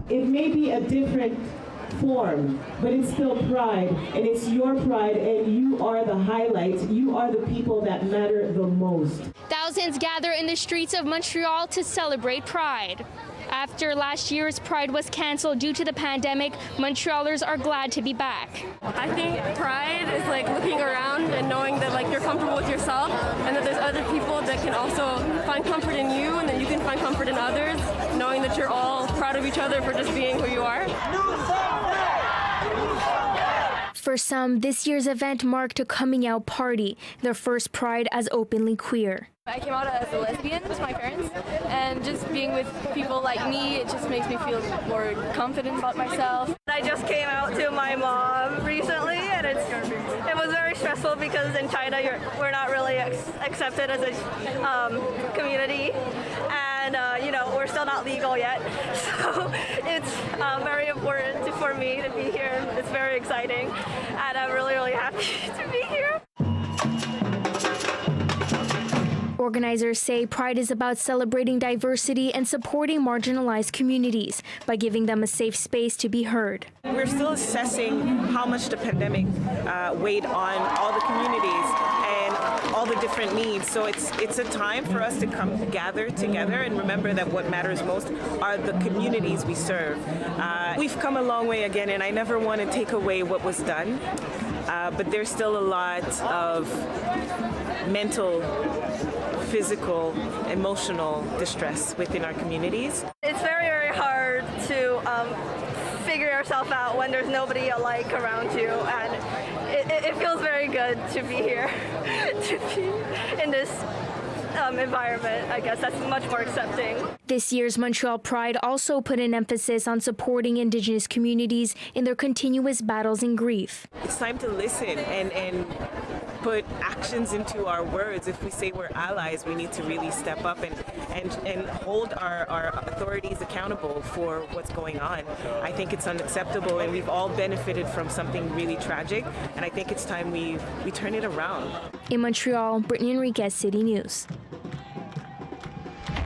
It may be a different form, but it's still pride, and it's your pride, and you are the highlight. You are the people that matter the most. Thousands gather in the streets of Montreal to celebrate Pride. After last year's Pride was canceled due to the pandemic, Montrealers are glad to be back. I think Pride is like looking around and knowing that like you're comfortable with yourself and that there's other people that can also find comfort in you and that you can find comfort in others, knowing that you're all proud of each other for just being who you are. For some, this year's event marked a coming out party, their first Pride as openly queer. I came out as a lesbian to my parents, and just being with people like me, it just makes me feel more confident about myself. I just came out to my mom recently, and it was very stressful because in China we're not really accepted as a community, and we're still not legal yet. So it's very important for me to be here. It's very exciting, and I'm really, really happy to be here. Organizers say Pride is about celebrating diversity and supporting marginalized communities by giving them a safe space to be heard. We're still assessing how much the pandemic weighed on all the communities and all the different needs. So it's a time for us to come gather together and remember that what matters most are the communities we serve. We've come a long way again, and I never want to take away what was done, but there's still a lot of mental, physical, emotional distress within our communities. It's very, very hard to figure yourself out when there's nobody alike around you, and it feels very good to be here, to be in this environment. I guess that's much more accepting. This year's Montreal Pride also put an emphasis on supporting Indigenous communities in their continuous battles and grief. It's time to listen and put actions into our words. If we say we're allies, we need to really step up and hold our authorities accountable for what's going on. I think it's unacceptable, and we've all benefited from something really tragic, and I think it's time we turn it around. In Montreal, Brittany Henriques, City News.